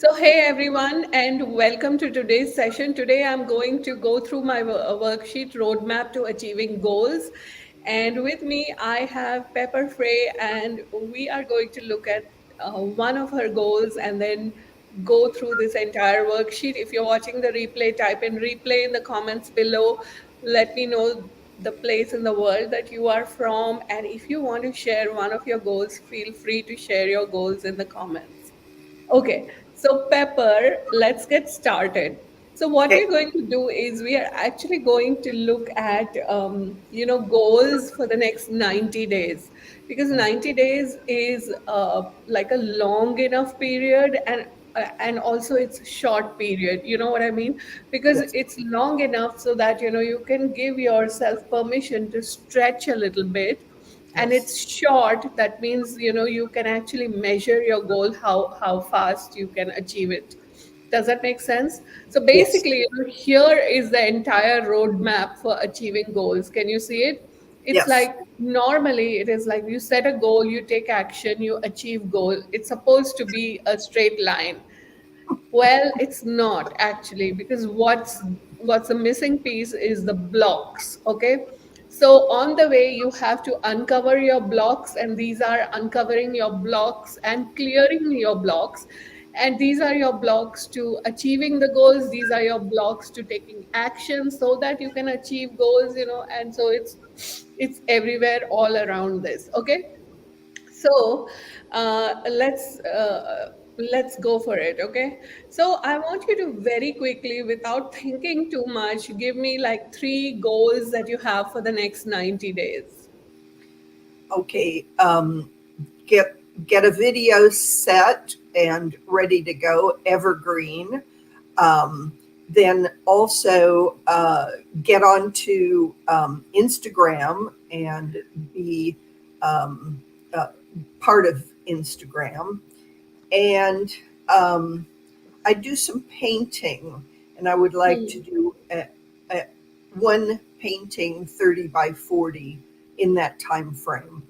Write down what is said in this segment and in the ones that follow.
So, hey everyone, and welcome to today's session. Today, I'm going to go through my worksheet roadmap to achieving goals. And with me, I have Pepper Frey, and we are going to look at one of her goals and then go through this entire worksheet. If you're watching the replay, type in replay in the comments below. Let me know the place in the world that you are from. And if you want to share one of your goals, feel free to share your goals in the comments. Okay, so Pepper, let's get started. So what Okay. we're going to do is we are actually going to look at goals for the next 90 days, because 90 days is like a long enough period, and also it's a short period. You know what I mean? Because Yes. it's long enough so that you can give yourself permission to stretch a little bit, and Yes. it's short. That means you can actually measure your goal, how fast you can achieve it. Does that make sense? So Yes. basically, here is the entire roadmap for achieving goals. Can you see it? It's Yes. like, normally it is like you set a goal, you take action, you achieve goal. It's supposed to be a straight line. Well, it's not actually, because what's the missing piece is the blocks, okay? So on the way you have to uncover your blocks, and these are uncovering your blocks and clearing your blocks. And these are your blocks to achieving the goals. These are your blocks to taking action so that you can achieve goals, and so it's everywhere all around this, okay? So let's go for it. Okay. So I want you to very quickly, without thinking too much, give me like three goals that you have for the next 90 days. Okay. Get a video set and ready to go, evergreen. Then also get onto Instagram and be um, uh, part of Instagram. And I do some painting, and I would like to Hmm. do a one painting 30 by 40 in that time frame.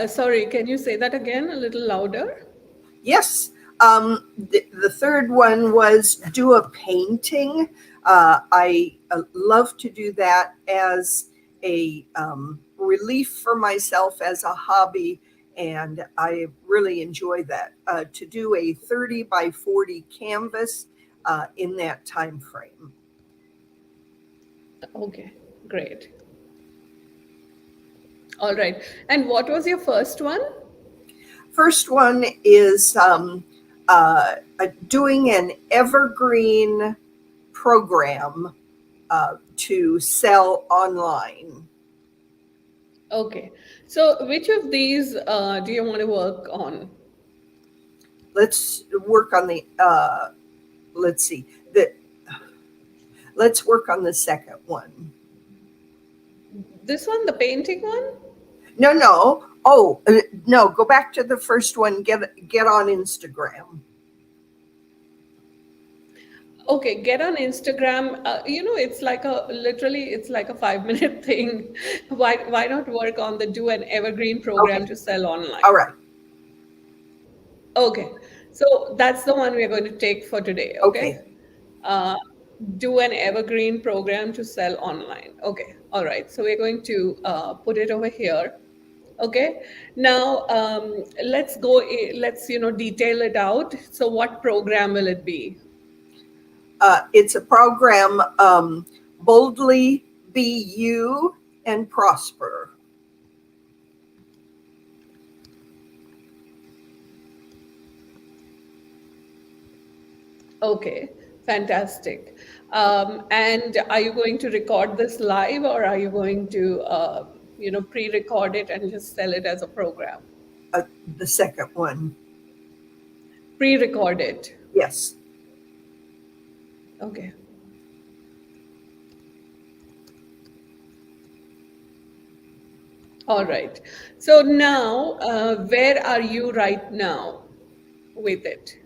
Sorry, can you say that again a little louder? Yes. The third one was do a painting. I love to do that as a relief for myself, as a hobby, and I really enjoy that. To do a 30 by 40 canvas in that time frame. Okay, great. All right. And what was your first one? First one is doing an evergreen program to sell online. Okay. So which of these do you want to work on? Let's work on the let's see the let's work on the second one. This one, the painting one? No, no. Oh, no, go back to the first one. Get on Instagram. Okay, get on Instagram. It's like it's like a 5 minute thing. Why not work on the do an evergreen Okay. program to sell All online? right. Okay, so that's the one we're going to take for today. Okay. Okay, uh, do an evergreen program to sell online. Okay, all right. So we're going to put it over here. Okay, now let's detail it out. So what program will it be? It's a program, boldly be you and prosper. Okay, fantastic. And are you going to record this live, or are you going to, pre-record it and just sell it as a program? Uh, the second one. Pre-record it. Yes. Okay. All right. So now, where are you right now with it?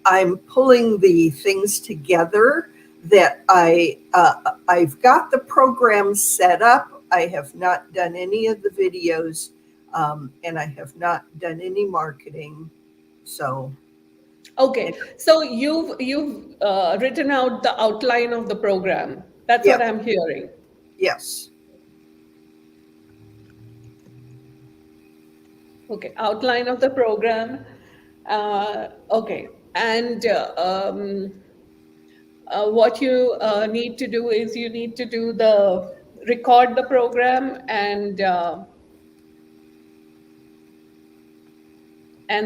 I'm pulling the things together that I've got the program set up. I have not done any of the videos, and I have not done any marketing. So Okay, And so you've written out the outline of the program. That's yeah, what I'm hearing. yes, Okay, outline of the program. Okay, and what you need to do is you need to do the record the program and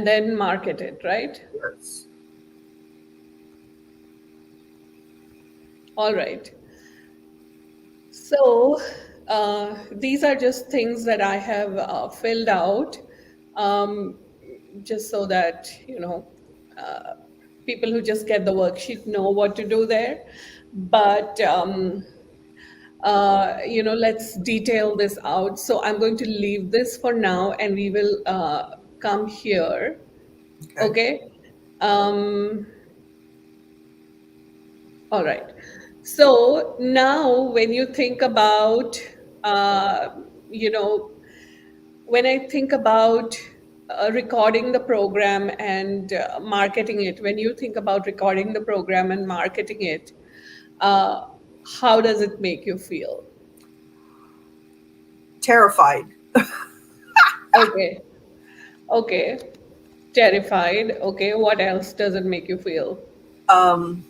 then market it, right? yes. All right. So these are just things that I have filled out, um, just so that uh, people who just get the worksheet know what to do there. But let's detail this out. So I'm going to leave this for now, and we will come here. Okay. Okay. Um, all right. So now, when you think about, uh, you know, when I think about recording the program and marketing it, when you think about recording the program and marketing it, uh, how does it make you feel? Terrified. Okay. Okay. Terrified. Okay. What else does it make you feel? Um,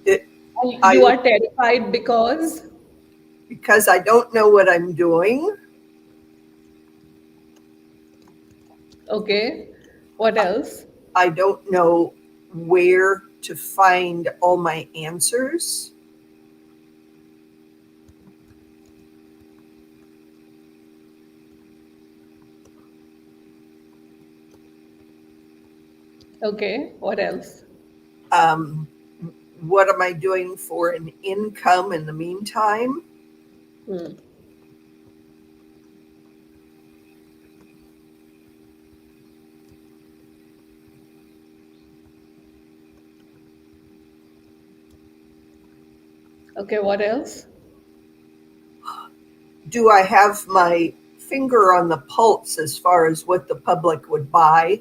it, You I are terrified because, because I don't know what I'm doing. okay. What else? I don't know where to find all my answers. Okay. What else? Um, what am I doing for an income in the meantime? Hmm. Okay. What else? Do I have my finger on the pulse as far as what the public would buy?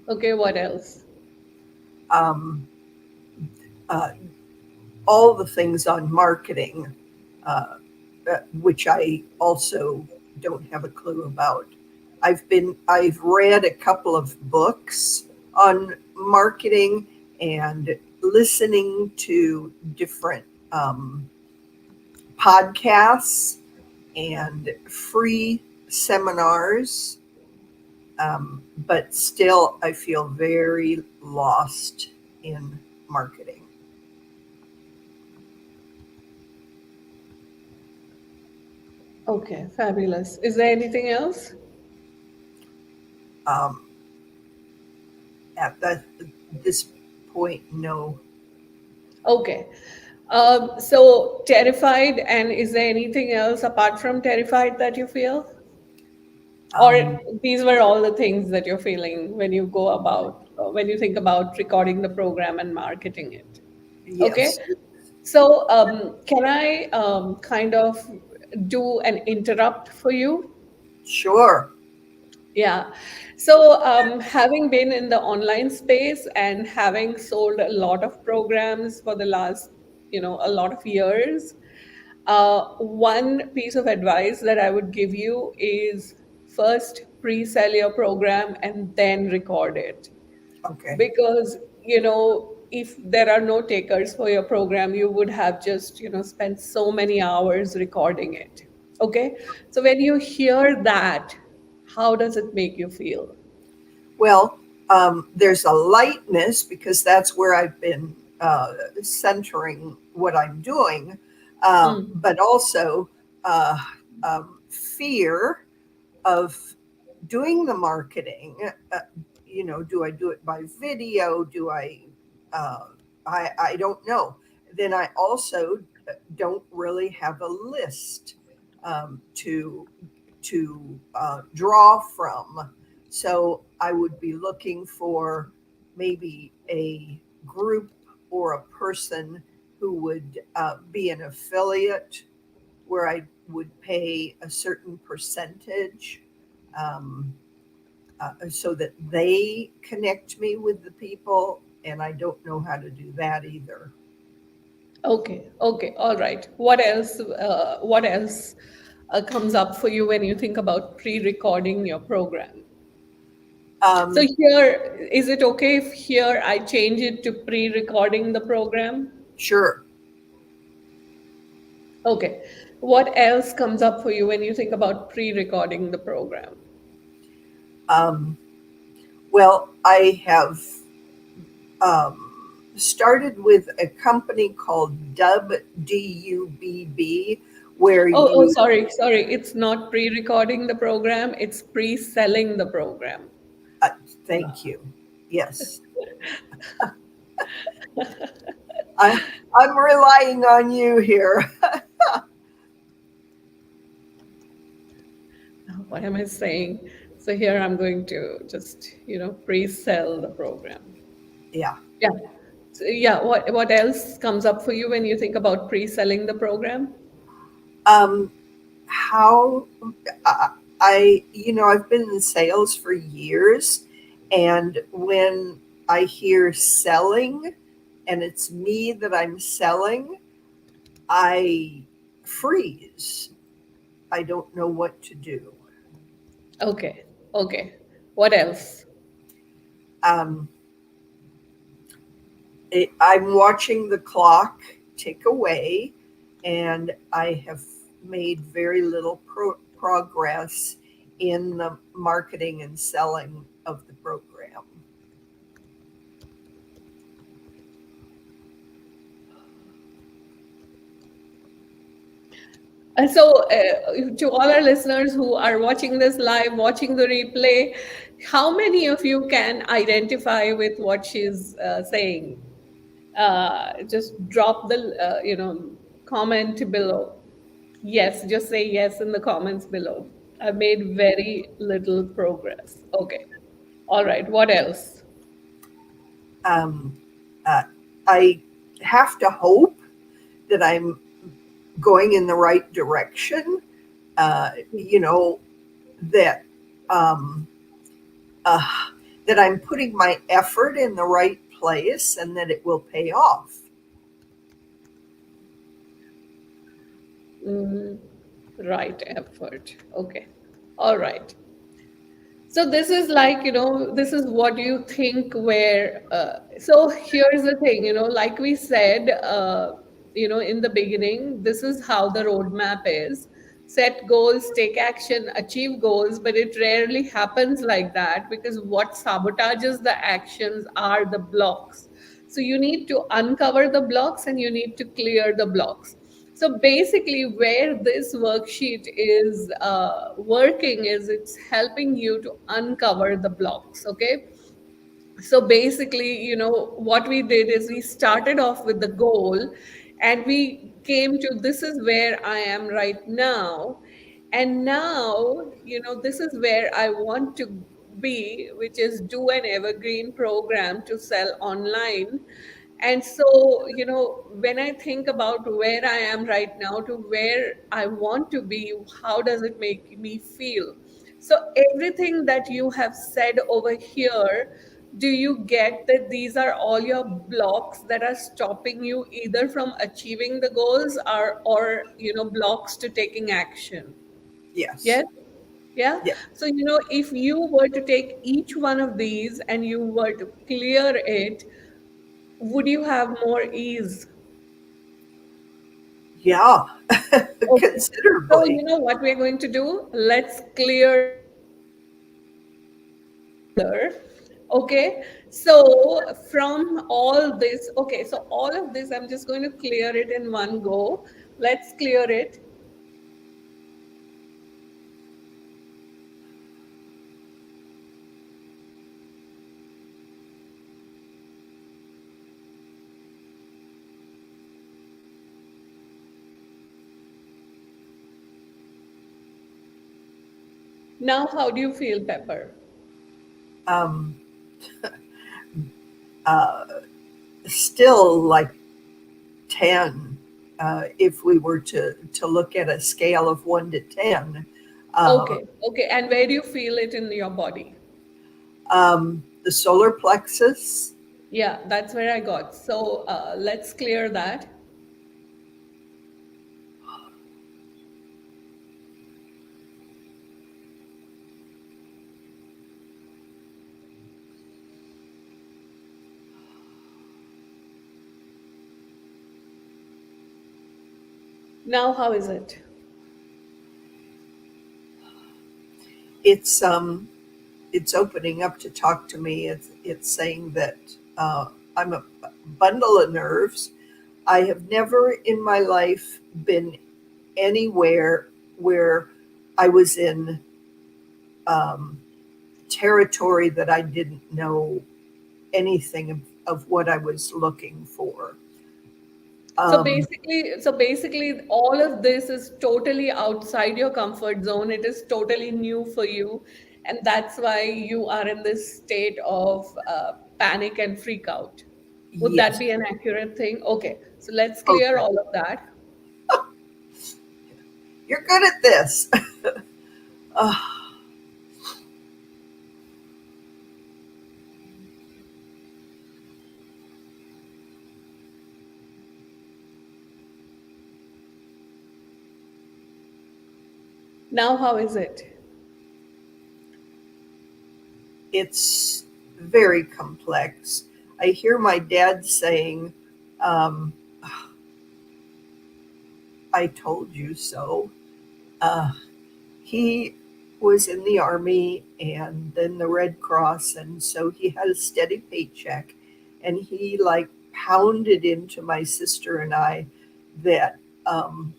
Okay. What else? Um, uh, all the things on marketing, uh, which I also don't have a clue about. I've read a couple of books on marketing and listening to different podcasts and free seminars. But still, I feel very lost in marketing. Okay. Fabulous. Is there anything else? Um, at this point, no. Okay. So terrified, and is there anything else apart from terrified that you feel? Or Um, these were all the things that you're feeling when you go about, when you think about recording the program and marketing it? Okay. yes, So, can I kind of do an interrupt for you? sure. Yeah. So, having been in the online space and having sold a lot of programs for the last, a lot of years, one piece of advice that I would give you is first pre-sell your program and then record it. Okay. Because, if there are no takers for your program, you would have just, spent so many hours recording it. Okay. So when you hear that, how does it make you feel? Well, there's a lightness because that's where I've been centering what I'm doing, Mm. but also uh, fear of doing the marketing. Do I do it by video? Do I? Uh, I don't know. Then I also don't really have a list to draw from. So I would be looking for maybe a group or a person who would be an affiliate where I would pay a certain percentage, um, so that they connect me with the people. And I don't know how to do that either. Okay, okay, all right. What else? What else comes up for you when you think about pre-recording your program? So Um, here, is it okay if here I change it to pre-recording the program? sure. Okay. What else comes up for you when you think about pre-recording the program? Um, well, I have started with a company called Dubb, where Oh, you, sorry. It's not pre-recording the program, it's pre-selling the program. uh, thank you. Yes, I, I'm relying on you here. What am I saying? So here I'm going to just, pre-sell the program. Yeah. Yeah. So, yeah, what else comes up for you when you think about pre-selling the program? Um, how I've been in sales for years, and when I hear selling and it's me that I'm selling, I freeze. I don't know what to do. Okay. Okay. What else? Um, I'm watching the clock tick away, and I have made very little progress in the marketing and selling of the program. To all our listeners who are watching this live, watching the replay, how many of you can identify with what she's saying? Just drop the comment below. Yes, just say yes in the comments below. I've made very little progress. Okay. All right. What else? Um, uh, I have to hope that I'm going in the right direction. You know that um, uh, that I'm putting my effort in the right place and that it will pay off. Mm, right effort. Okay. All right. So this is like, this is what you think where, so here's the thing, like we said, in the beginning, this is how the roadmap is. Set goals, take action, achieve goals, but it rarely happens like that because what sabotages the actions are the blocks. So you need to uncover the blocks and you need to clear the blocks. So basically, where this worksheet is working is it's helping you to uncover the blocks. Okay. So basically, what we did is we started off with the goal and we came to this is where I am right now. And now, this is where I want to be, which is do an evergreen program to sell online. And so, when I think about where I am right now to where I want to be, how does it make me feel? So, everything that you have said over here, do you get that these are all your blocks that are stopping you either from achieving the goals or blocks to taking action? Yes. Yes? Yeah. Yeah. So, if you were to take each one of these and you were to clear it, would you have more ease? Yeah. Okay. So, Considerably. what we're going to do? Let's clear together. Okay. So, from all this, okay, so all of this, I'm just going to clear it in one go. Let's clear it. Now, how do you feel, Pepper? Um, uh, Still like 10 if we were to look at a scale of 1 to 10. Uh, Okay, okay. And where do you feel it in your body? the solar plexus, Yeah, that's where I got. So let's clear that. Now, how is it? it's it's opening up to talk to me. It's saying that I'm a bundle of nerves. I have never in my life been anywhere where I was in um, territory that I didn't know anything of what I was looking for. Um, So basically, all of this is totally outside your comfort zone. It is totally new for you, and that's why you are in this state of panic and freak out. Would that yes. be an accurate thing? Okay, so let's clear Okay. all of that. You're good at this. uh, Now, how is it? it's very complex. I hear my dad saying, um, I told you so. Uh, he was in the Army and then the Red Cross, and so he had a steady paycheck. And he like pounded into my sister and I that um,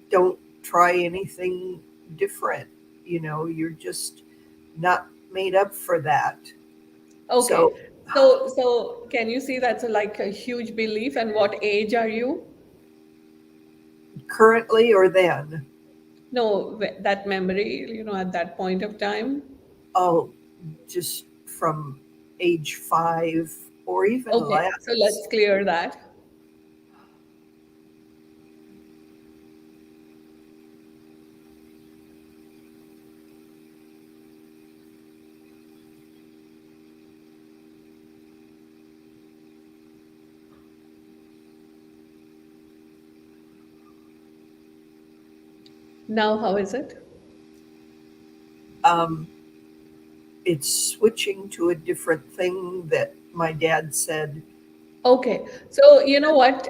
don't try anything different. You know, you're just not made up for that. So Okay, so can you see that's like a huge belief? And what age are you? currently or then, No, that memory, at that point of time. oh, just from age 5 or even Okay, so less. let's clear that. Now, how is it? Um, it's switching to a different thing that my dad said. Okay, so you know what?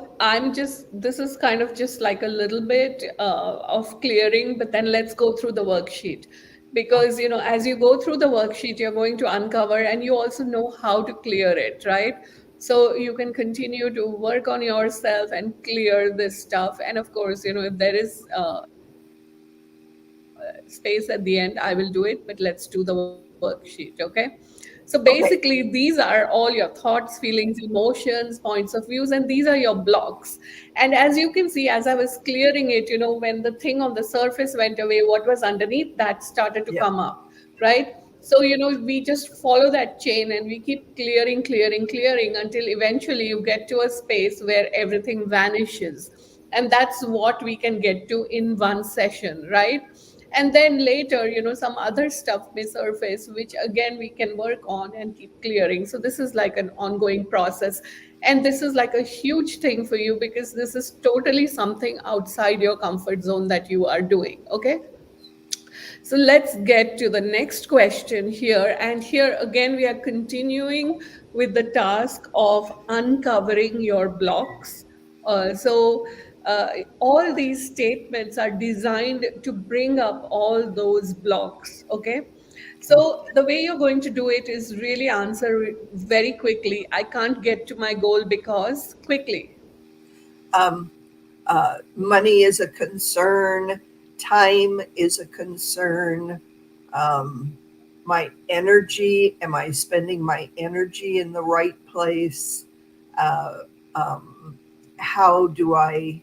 This is kind of just like a little bit of clearing, but then let's go through the worksheet. Oh, Because, as you go through the worksheet, you're going to uncover and you also know how to clear it, right? So you can continue to work on yourself and clear this stuff. And of course, if there is space at the end, I will do it, but let's do the worksheet, okay? So basically, okay. these are all your thoughts, feelings, emotions, points of views, and these are your blocks. And as you can see, as I was clearing it, when the thing on the surface went away, what was underneath that started to Yeah. come up, right? So, we just follow that chain and we keep clearing, clearing, clearing until eventually you get to a space where everything vanishes. And that's what we can get to in one session, right? And then later, some other stuff may surface, which again we can work on and keep clearing. So this is like an ongoing process. And this is like a huge thing for you because this is totally something outside your comfort zone that you are doing. Okay. So let's get to the next question here. And here again, we are continuing with the task of uncovering your blocks. So all these statements are designed to bring up all those blocks. Okay. So the way you're going to do it is really answer very quickly. I can't get to my goal because quickly. Um, Money is a concern. Time is a concern. Um, my energy, am I spending my energy in the right place? Uh, um, how do I,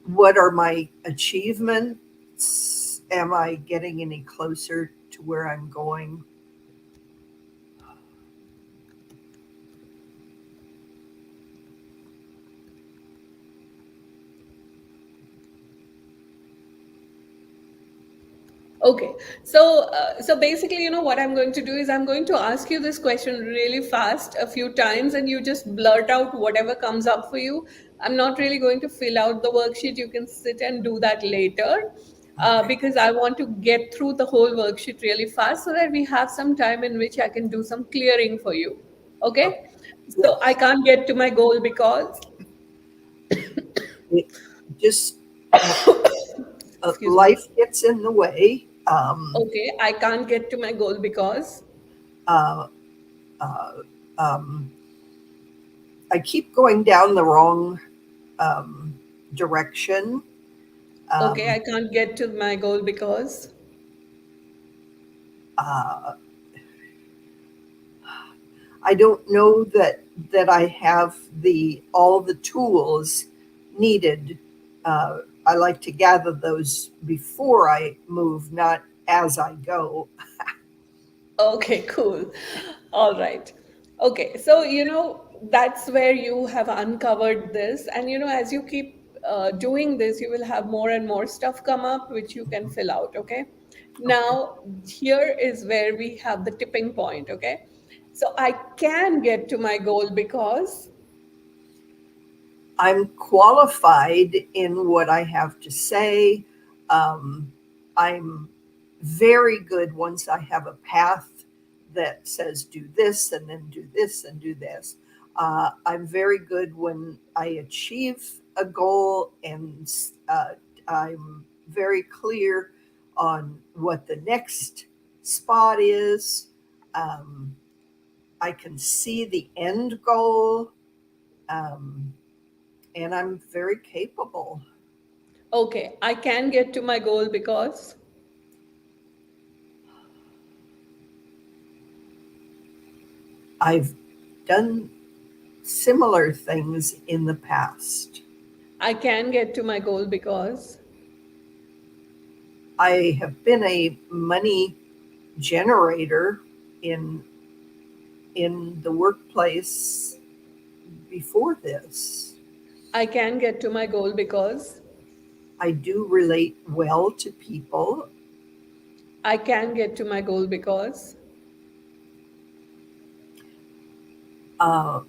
what are my achievements? Am I getting any closer to where I'm going? Okay, so basically, what I'm going to do is I'm going to ask you this question really fast a few times, and you just blurt out whatever comes up for you. I'm not really going to fill out the worksheet. You can sit and do that later, Okay. because I want to get through the whole worksheet really fast so that we have some time in which I can do some clearing for you. Okay, Okay. so I Yes. can't get to my goal because It just uh, excuse me. life gets in the way. Okay, I can't get to my goal because. Uh, uh, um, I keep going down the wrong um, direction. Okay, Um, I can't get to my goal because. uh, I don't know that I have the all the tools needed. I like to gather those before I move, not as I go. Okay, cool. All right. Okay, so that's where you have uncovered this, and as you keep doing this, you will have more and more stuff come up which you can fill out. Okay. Okay. Now, here is where we have the tipping point. Okay. So I can get to my goal because. I'm qualified in what I have to say. Um, I'm very good once I have a path that says do this and then do this and do this. I'm very good when I achieve a goal, and I'm very clear on what the next spot is. Um, I can see the end goal. Um, and I'm very capable. Okay, I can get to my goal because. I've done similar things in the past. I can get to my goal because. I have been a money generator in in the workplace before this. I can get to my goal because. I do relate well to people. I can get to my goal because. Uh,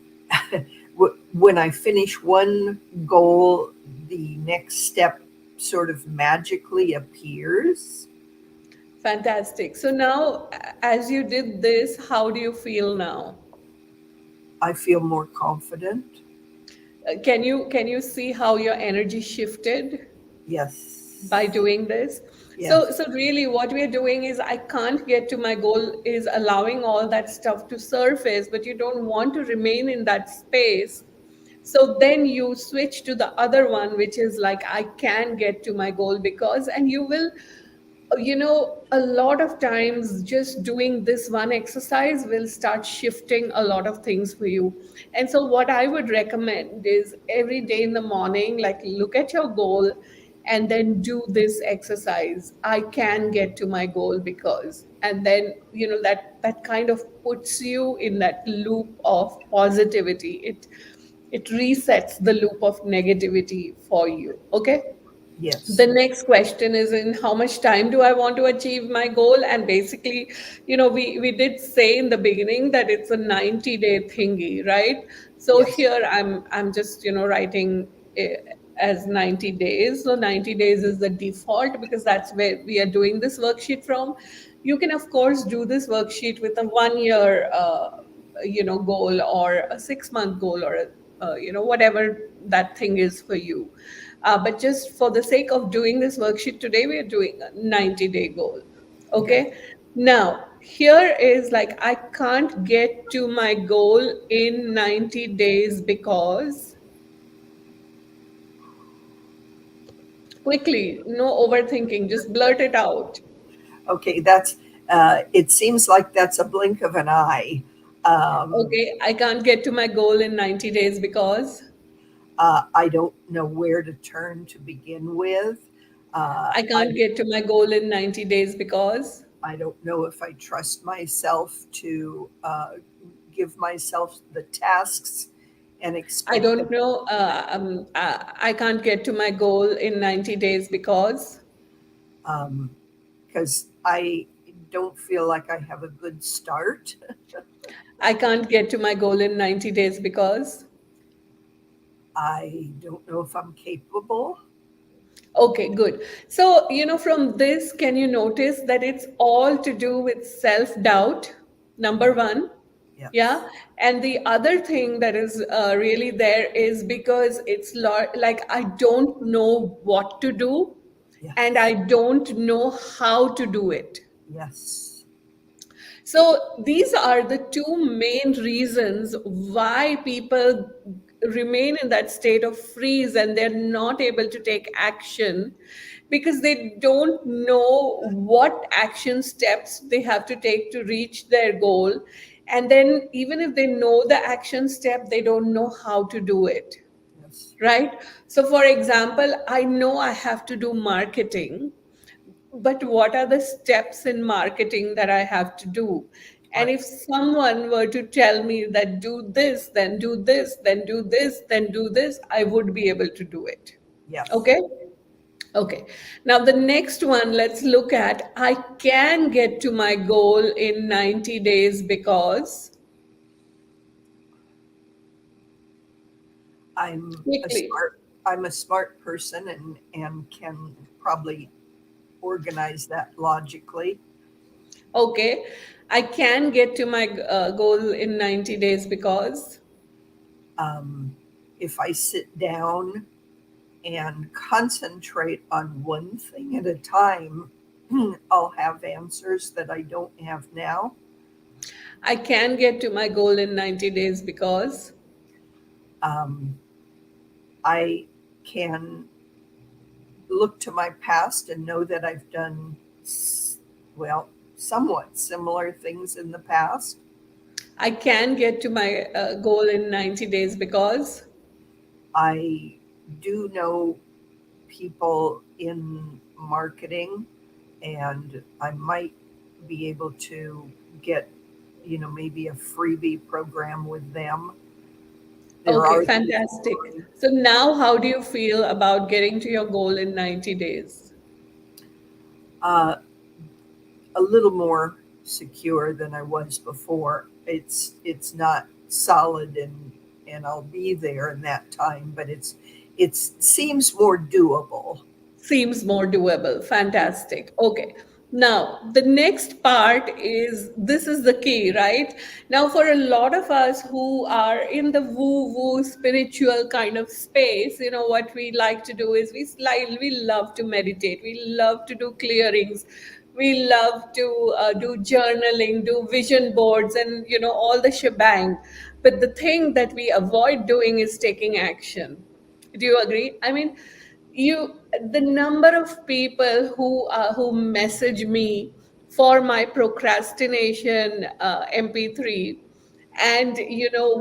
when I finish one goal, the next step sort of magically appears. Fantastic. So now, as you did this, how do you feel now? I feel more confident. Can you see how your energy shifted by Yes. doing this? So Yes. so really, what we are doing is I can't get to my goal is allowing all that stuff to surface, but you don't want to remain in that space. So then you switch to the other one, which is like I can get to my goal because, and you will a lot of times just doing this one exercise will start shifting a lot of things for you. And so, what I would recommend is every day in the morning, like look at your goal and then do this exercise. I can get to my goal because, and then, that kind of puts you in that loop of positivity. It resets the loop of negativity for you. Okay, the Yes. next question is in how much time do I want to achieve my goal. And basically, we did say in the beginning that it's a 90-day thingy, right? So Yes. here I'm just writing it as 90 days. So 90 days is the default because that's where we are doing this worksheet from. You can of course do this worksheet with a 1 year goal, or a 6 month goal, or whatever that thing is for you. But just for the sake of doing this worksheet today, we are doing a 90-day goal. Okay. Okay. Now, here is like, I can't get to my goal in 90 days because, quickly, no overthinking, just blurt it out. Okay. That's. It seems like that's a blink of an eye. Um, Okay. I can't get to my goal in 90 days because, I don't know where to turn to begin with. I I can't get to my goal in 90 days because, I don't know if I trust myself to give myself the tasks and I expect them. don't know. I can't get to my goal in 90 days because. Um, because I don't feel like I have a good start. I can't get to my goal in 90 days because. I don't know if I'm capable. Okay, good. So, from this, can you notice that it's all to do with self doubt? Number one. Yes, Yeah. And the other thing that is really there is because it's like I don't know what to do and yes, I don't know how to do it. yes, So these are the two main reasons why people remain in that state of freeze and they're not able to take action because they don't know what action steps they have to take to reach their goal. And then, even if they know the action step, they don't know how to do it. yes, Right? So, for example, I know I have to do marketing, but what are the steps in marketing that I have to do? And right, if someone were to tell me that do this, then do this, then do this, then do this, I would be able to do it. yes. Okay? Okay. Now, the next one, let's look at I can get to my goal in 90 days because I'm a quickly. smart person and can probably organize that logically. Okay. I can get to my goal in 90 days because. Um, if I sit down and concentrate on one thing at a time, I'll have answers that I don't have now. I can get to my goal in 90 days because. Um, I can look to my past and know that I've done, well, somewhat similar things in the past. I can get to my goal in 90 days because. I do know people in marketing, and I might be able to get, maybe a freebie program with them. There Okay, are these fantastic. So now, how do you feel about getting to your goal in 90 days? uh, a little more secure than I was before. It's not solid, and I'll be there in that time, but it seems more doable. Seems more doable. Fantastic. Okay. Now, the next part is this is the key, right? Now, for a lot of us who are in the woo woo spiritual kind of space, what we like to do is we love to meditate, we love to do clearings, we love to do journaling, do vision boards, and all the shebang. But the thing that we avoid doing is taking action. Do you agree? I mean, you the number of people who message me for my procrastination mp3, and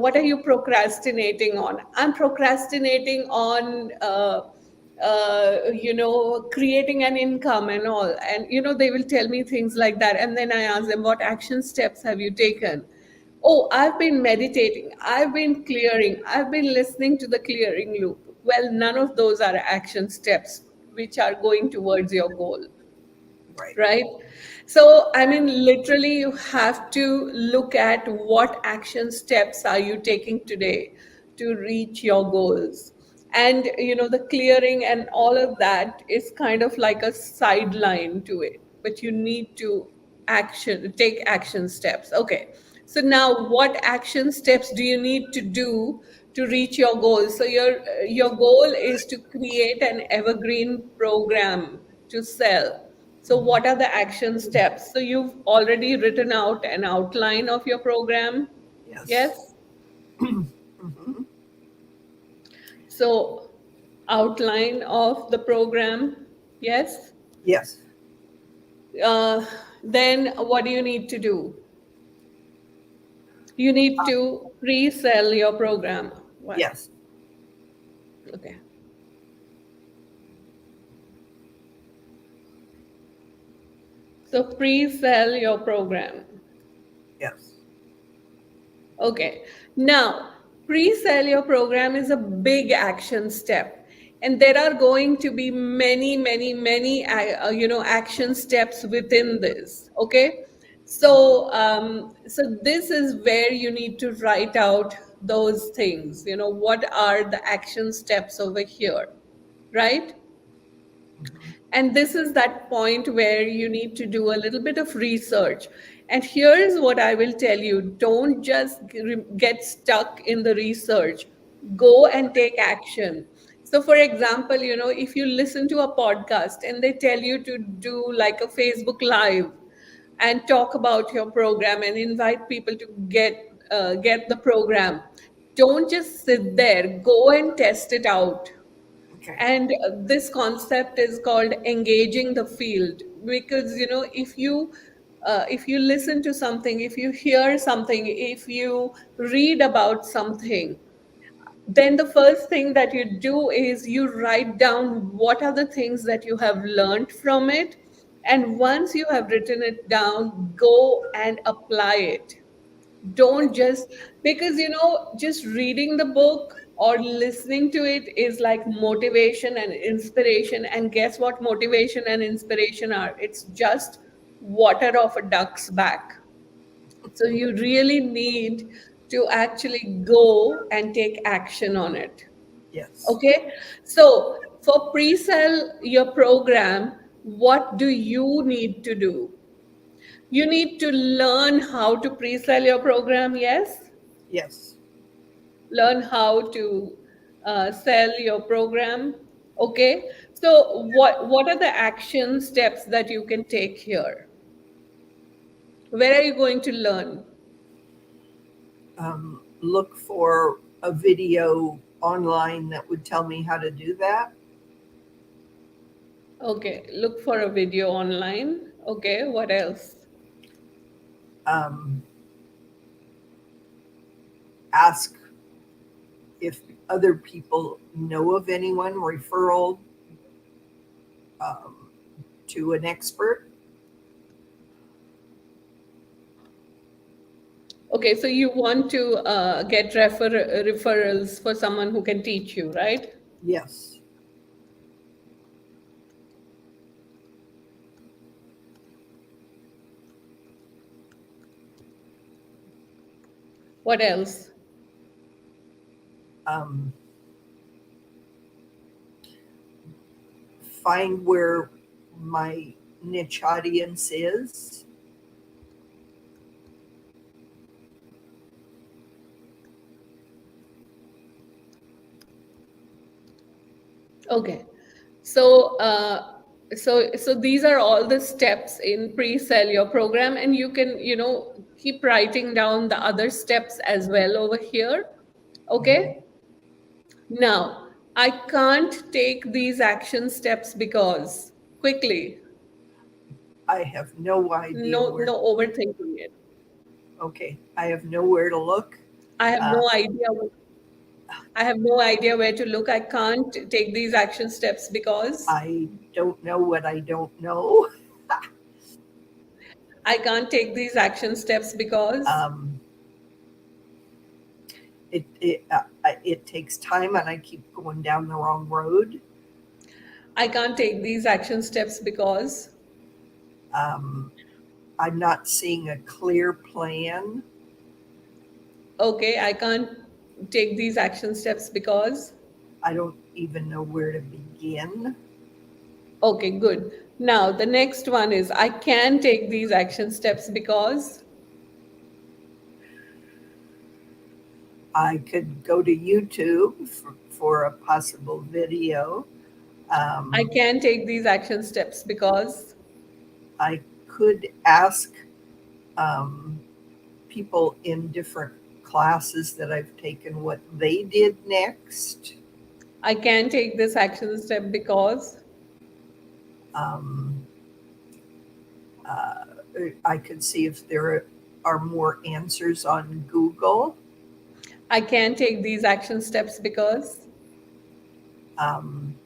what are you procrastinating on? I'm procrastinating on creating an income and all, and they will tell me things like that, and then I ask them, what action steps have you taken? Oh, I've been meditating, I've been clearing, I've been listening to the clearing loop. Well, none of those are action steps which are going towards your goal, Right. right? So, I mean, literally, you have to look at what action steps are you taking today to reach your goals. And, the clearing and all of that is kind of like a sideline to it, but you need to take action steps. Okay. So now what action steps do you need to do to reach your goal? So your goal is to create an evergreen program to sell. So, what are the action steps? So, you've already written out an outline of your program. Yes. Yes. Mhm. So, outline of the program. Yes. Yes. Uh, then, what do you need to do? You need Uh, to pre sell your program. What? yes. Okay. So, pre sell your program. Yes. Okay. Now, pre sell your program is a big action step. and there are going to be many, many, many action steps within this. Okay, so this is where you need to write out those things. What are the action steps over here, right? Mhm. And this is that point where you need to do a little bit of research. And here's what I will tell you: don't just get stuck in the research, go and take action. So, for example, if you listen to a podcast and they tell you to do like a Facebook Live and talk about your program and invite people to get the program, don't just sit there, go and test it out. Okay. And this concept is called engaging the field, because if you listen to something, if you hear something, if you read about something, then the first thing that you do is you write down what are the things that you have learned from it. And once you have written it down, go and apply it. Don't just, because just reading the book or listening to it is like motivation and inspiration, and guess what motivation and inspiration are? It's just water off a duck's back. So you really need to actually go and take action on it. Yes. Okay, so for pre-sell your program, what do you need to do? You need to learn how to pre-sell your program. Yes, Yes. learn how to sell your program. Okay, so what are the action steps that you can take here? Where are you going to learn? Look for a video online that would tell me how to do that. Okay, look for a video online. Okay, what else? Um, Ask if other people know of anyone, referral um, to an expert. Okay, so you want to get referrals for someone who can teach you, right? Yes. What else? Um, Find where my niche audience is. Okay. So these are all the steps in pre-sell your program, and you can, keep writing down the other steps as well over here. Mhm. Okay. Now, I can't take these action steps because, quickly, I have no idea no where. overthinking it. Okay, I have nowhere to look. I have Uh, no idea. I have no idea where to look. I can't take these action steps because I don't know what I don't know. I can't take these action steps because Um, it takes time, and I keep going down the wrong road. I can't take these action steps because Um, I'm not seeing a clear plan. okay, I can't take these action steps because I don't even know where to begin. okay, good. Now the next one is I can take these action steps because I could go to YouTube for a possible video. I Um, can take these action steps because I could ask um, people in different classes that I've taken what they did next. I can take this action step because Um, uh, I could see if there are more answers on Google. I can take these action steps because Um,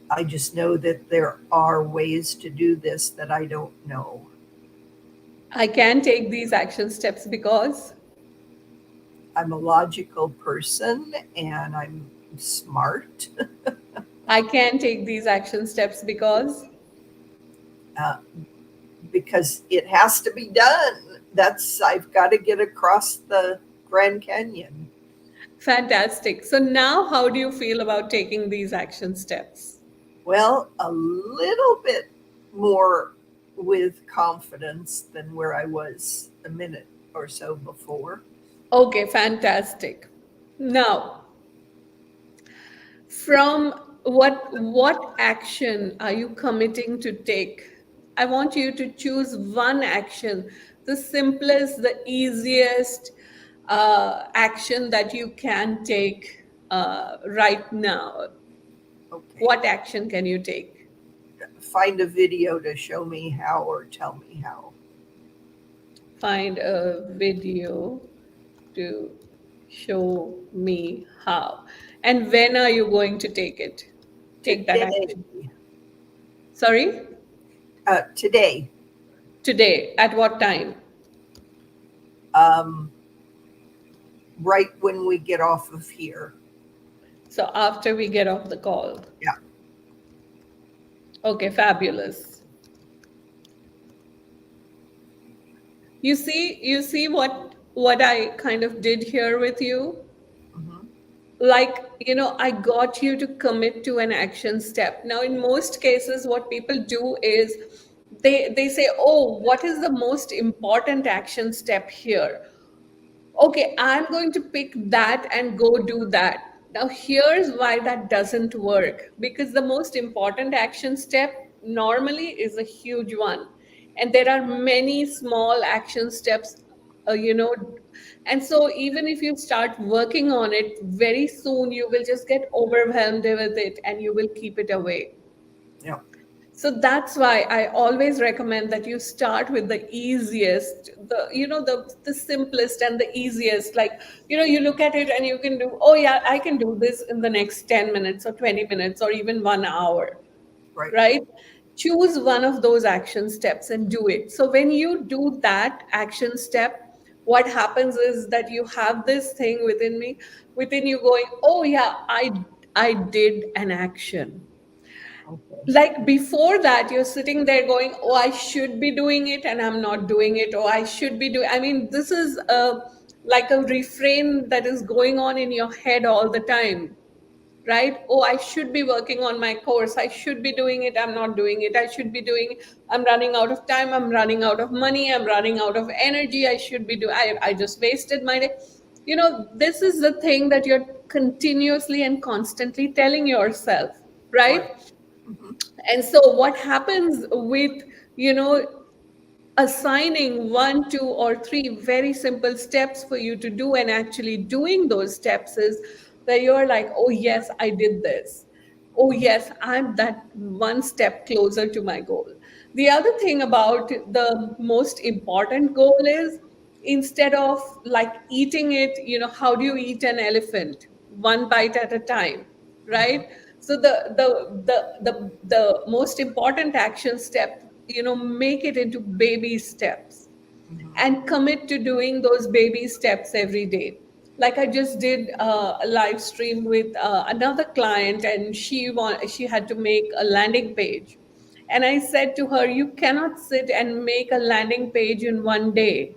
I just know that there are ways to do this that I don't know. I can take these action steps because I'm a logical person and I'm smart. I can take these action steps because uh, because it has to be done. I've got to get across the Grand Canyon. fantastic. So now how do you feel about taking these action steps? Well, a little bit more with confidence than where I was a minute or so before. Okay, fantastic. Now, from what action are you committing to take? I want you to choose one action, the simplest, the easiest action that you can take right now. Okay, What action can you take? find a video to show me how or tell me how. Find a video to show me how. And when are you going to take it? Take that Today, action. Sorry? today, Today. At what time? um, right when we get off of here. So after we get off the call. Yeah. Okay, fabulous. You see what I kind of did here with you? Hmm. Like, I got you to commit to an action step. Now, in most cases, what people do is they say, "Oh, what is the most important action step here?" Okay, I'm going to pick that and go do that. Now, here's why that doesn't work, because the most important action step normally is a huge one. And there are many small action steps, you know. And so, even if you start working on it, very soon you will just get overwhelmed with it and you will keep it away. Yeah. So that's why I always recommend that you start with the easiest, the simplest and the easiest. Like, you look at it and you can do, oh yeah, I can do this in the next 10 minutes or 20 minutes or even 1 hour, Right. right? Choose one of those action steps and do it. So when you do that action step, what happens is that you have this thing within you going, oh yeah, I did an action. Okay. Like before that, you're sitting there going, oh, I should be doing it and I'm not doing it. Oh, I should be doing, I mean, this is like a refrain that is going on in your head all the time, right? Oh, I should be working on my course, I should be doing it, I'm not doing it, I should be doing it, I'm running out of time, I'm running out of money, I'm running out of energy, I should be doing, I just wasted my day. This is the thing that you're continuously and constantly telling yourself, right? Right. Hmm. And so what happens with, you know, assigning one, two, or three very simple steps for you to do and actually doing those steps is that you're like, oh, yes, I did this. Oh, yes, I'm that one step closer to my goal. The other thing about the most important goal is instead of like eating it, how do you eat an elephant? One bite at a time, right? Hmm. So the most important action step, make it into baby steps Hmm. and commit to doing those baby steps every day. Like I just did a live stream with another client, and she had to make a landing page, and I said to her, you cannot sit and make a landing page in one day.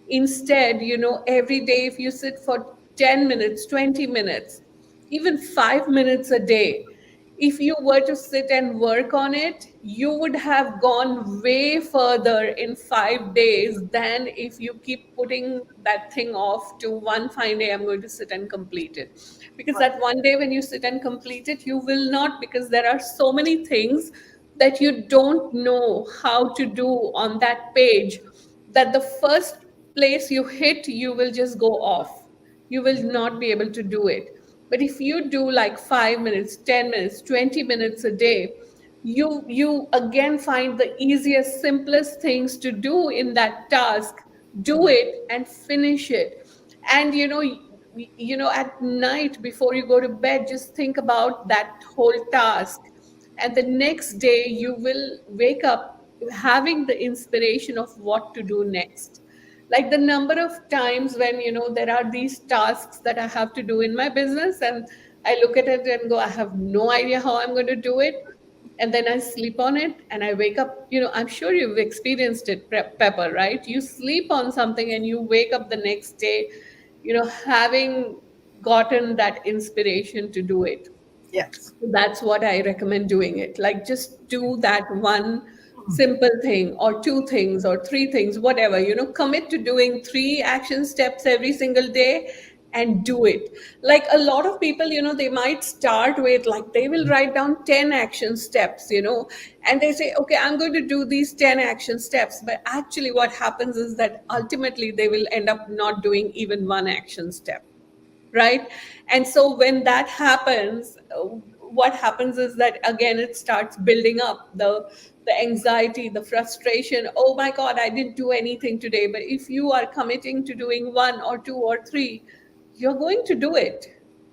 Instead, every day, if you sit for 10 minutes, 20 minutes, even 5 minutes a day, if you were to sit and work on it, you would have gone way further in 5 days than if you keep putting that thing off to one fine day, I'm going to sit and complete it. Because Right. that one day when you sit and complete it, you will not, because there are so many things that you don't know how to do on that page, that the first place you hit, you will just go off. You will not be able to do it. But if you do like 5 minutes, 10 minutes, 20 minutes a day, you again find the easiest, simplest things to do in that task, do Hmm. it and finish it. And at night before you go to bed, just think about that whole task, and the next day you will wake up having the inspiration of what to do next. Like the number of times when, there are these tasks that I have to do in my business, and I look at it and go, I have no idea how I'm going to do it. And then I sleep on it and I wake up. I'm sure you've experienced it, Pepper, right? You sleep on something and you wake up the next day, having gotten that inspiration to do it. Yes. That's what I recommend doing it. Like just do that one simple thing or two things or three things, whatever, commit to doing three action steps every single day and do it. Like a lot of people, they might start with, like, they will write down 10 action steps, and they say, okay, I'm going to do these 10 action steps. But actually, what happens is that ultimately they will end up not doing even one action step, right? And so when that happens, what happens is that again it starts building up the anxiety, the frustration. Oh my god, I didn't do anything today. But if you are committing to doing one or two or three, you're going to do it.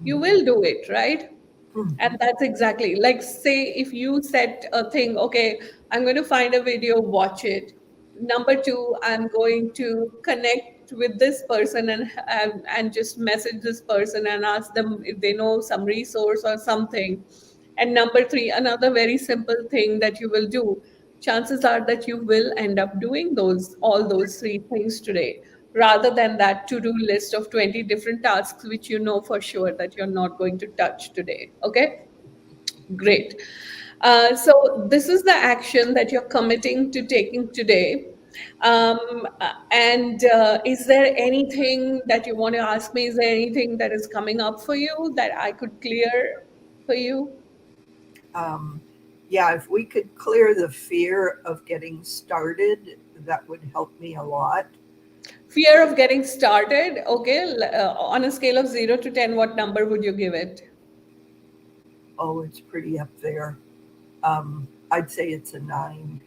You will do it, right? And Mhm. that's exactly, like, say if you set a thing, okay, I'm going to find a video, watch it. Number two, I'm going to connect with this person and just message this person and ask them if they know some resource or something. And number three, another very simple thing that you will do. Chances are that you will end up doing all those three things today, rather than that to-do list of 20 different tasks which you know for sure that you're not going to touch today. Okay, great. So this is the action that you're committing to taking today. And is there anything that you want to ask me? Is there anything that is coming up for you that I could clear for you? Um, yeah, if we could clear the fear of getting started, that would help me a lot. Fear of getting started. Okay, on a scale of 0 to 10, what number would you give it? Oh, it's pretty up there. I'd say it's a 9.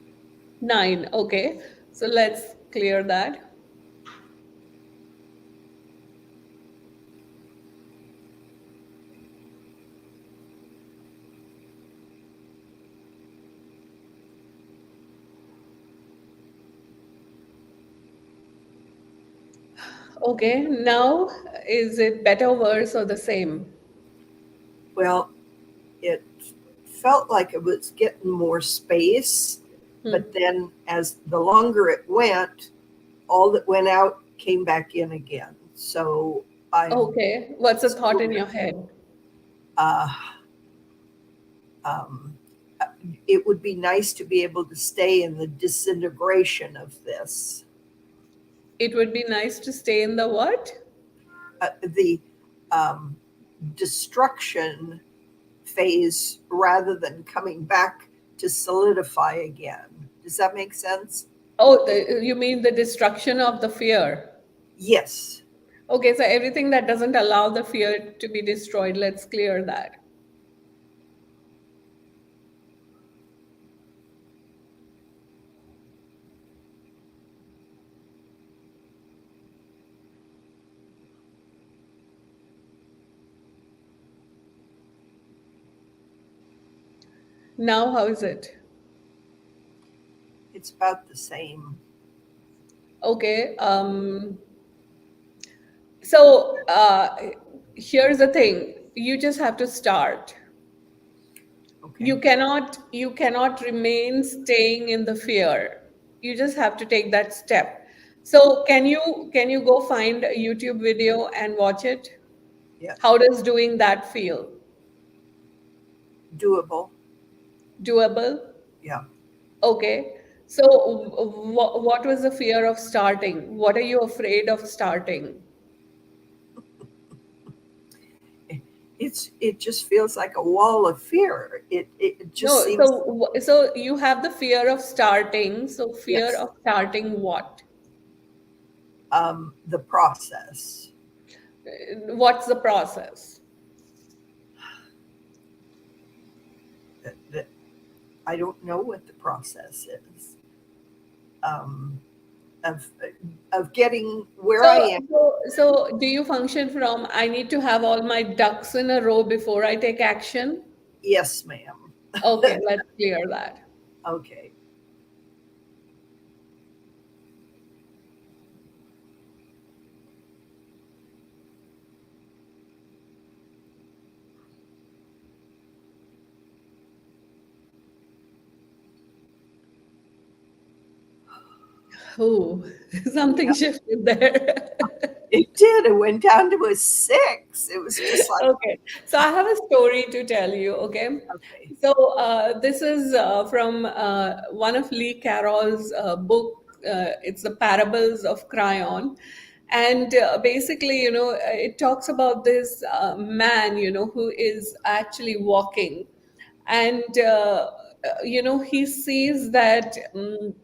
9. Okay, so let's clear that. Okay, now is it better, worse, or the same? Well, it felt like it was getting more space, Hmm. but then as the longer it went, all that went out came back in again. So I'm Okay, what's the thought in sort your of, head? uh, um, it would be nice to be able to stay in the disintegration of this. It would be nice to stay in the what? The um, destruction phase rather than coming back to solidify again. Does that make sense? Oh, you mean the destruction of the fear? Yes. Okay, so everything that doesn't allow the fear to be destroyed, let's clear that. Now, how is it? It's about the same. Okay, so here's the thing. You just have to start. Okay. You cannot remain staying in the fear. You just have to take that step. So can you go find a YouTube video and watch it? Yes. How does doing that feel? Doable. Doable? Yeah. Okay. So what was the fear of starting? What are you afraid of starting? It just feels like a wall of fear. It just No, seems so you have the fear of starting. So fear yes. of starting what? The process. What's the process? That I don't know what the process is. Um, of of getting where I So, am. so do you function from I need to have all my ducks in a row before I take action? Yes, ma'am. Okay, let's clear that. Okay. Oh, something Yep, shifted there. it did. It went down to a six. It was just like, Okay, so I have a story to tell you. Okay, okay. so this is from one of Lee Carroll's book. It's the Parables of Cryon, and basically, it talks about this man, who is actually walking, and he sees that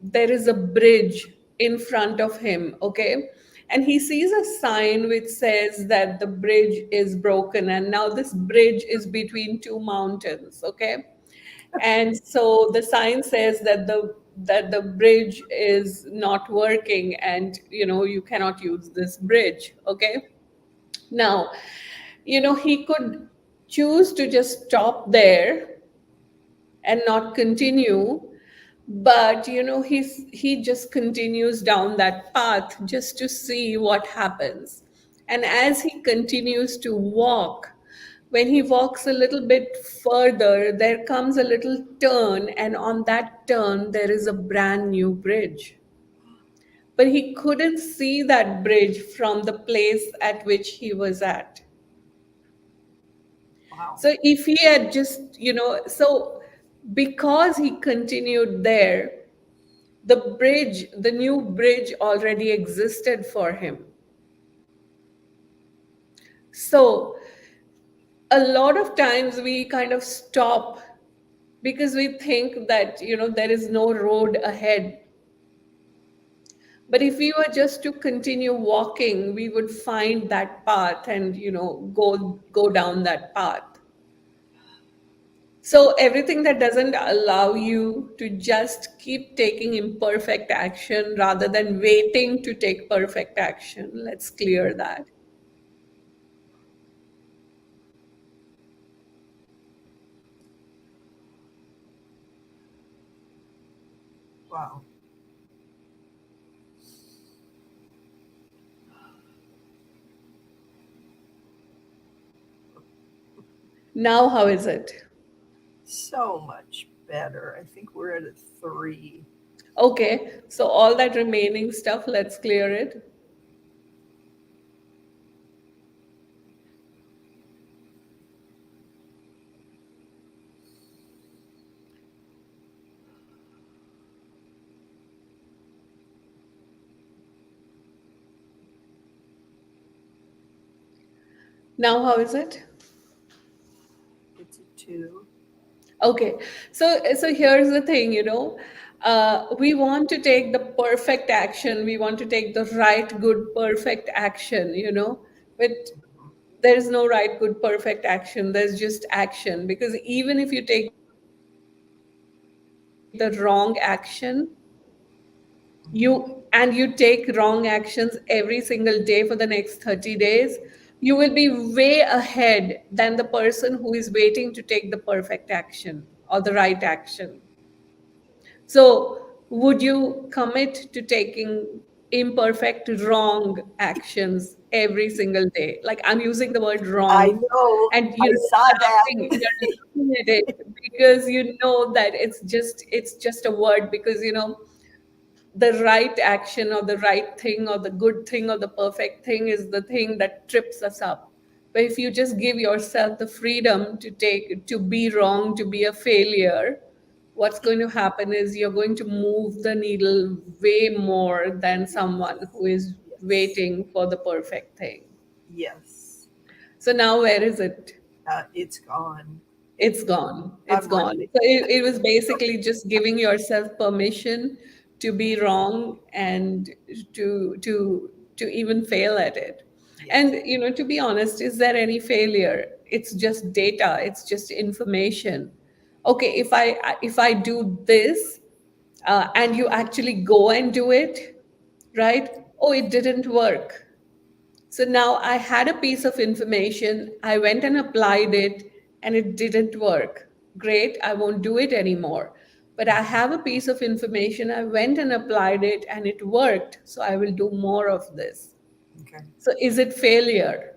there is a bridge in front of him. Okay, and he sees a sign which says that the bridge is broken, and now this bridge is between two mountains. Okay, and so the sign says that the bridge is not working, and you cannot use this bridge. Okay, now he could choose to just stop there and not continue, but he just continues down that path just to see what happens. And as he continues to walk, when he walks a little bit further, there comes a little turn, and on that turn there is a brand new bridge, but he couldn't see that bridge from the place at which he was at. Wow. So if he had just, so because he continued there, the new bridge already existed for him. So a lot of times we kind of stop because we think that, there is no road ahead. But if we were just to continue walking, we would find that path and, go down that path. So everything that doesn't allow you to just keep taking imperfect action rather than waiting to take perfect action, let's clear that. Wow. Now, how is it? So much better. I think we're at a three. Okay, so all that remaining stuff, let's clear it. Now, how is it? It's a two. Okay, so here's the thing, we want to take the perfect action, we want to take the right, good, perfect action, but there is no right, good, perfect action. There's just action, because even if you take the wrong action, you take wrong actions every single day for the next 30 days, you will be way ahead than the person who is waiting to take the perfect action or the right action. So, would you commit to taking imperfect, wrong actions every single day? Like, I'm using the word I wrong, know. and I saw laughing, that. you're laughing at it because you know that it's just a word, because the right action or the right thing or the good thing or the perfect thing is the thing that trips us up. But if you just give yourself the freedom to be wrong, to be a failure, what's going to happen is you're going to move the needle way more than someone who is Yes. waiting for the perfect thing. Yes. So now where is it? It's gone. It's gone. It's I'm gone. relieved. So it was basically just giving yourself permission to be wrong and to even fail at it. Yes. And to be honest, is there any failure? It's just data. It's just information. Okay, if I do this, and you actually go and do it, right? Oh, it didn't work. So now I had a piece of information, I went and applied it, and it didn't work. Great, I won't do it anymore. But I have a piece of information, I went and applied it, and it worked. So I will do more of this. Okay. So is it failure?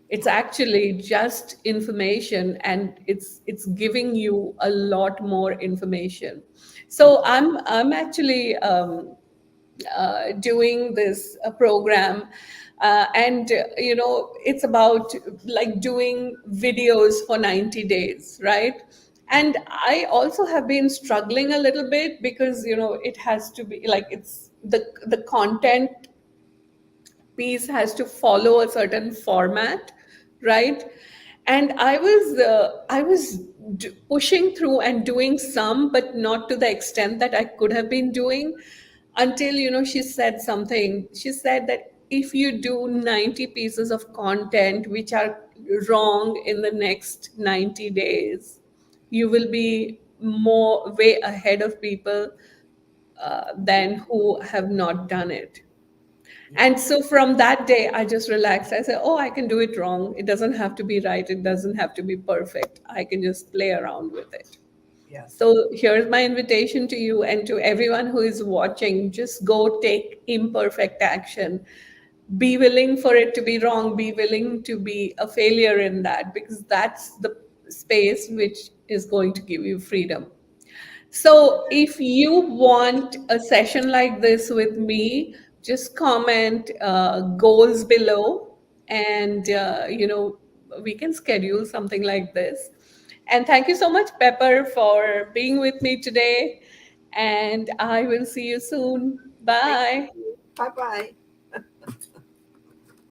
It's actually just information, and it's giving you a lot more information. So I'm actually doing this program. And it's about like doing videos for 90 days, right? And I also have been struggling a little bit because it has to be like, it's the content piece has to follow a certain format, right? And I was pushing through and doing some, but not to the extent that I could have been doing, until she said something. She said that if you do 90 pieces of content which are wrong in the next 90 days, you will be more way ahead of people than who have not done it. Yeah. And so from that day, I just relaxed. I said, oh, I can do it wrong. It doesn't have to be right. It doesn't have to be perfect. I can just play around with it. Yes. So here's my invitation to you and to everyone who is watching: just go take imperfect action. Be willing for it to be wrong. Be willing to be a failure in that, because that's the space which is going to give you freedom. So if you want a session like this with me, just comment goals below, and we can schedule something like this. And thank you so much, Pepper, for being with me today. And I will see you soon. Thank Bye. you. Bye bye.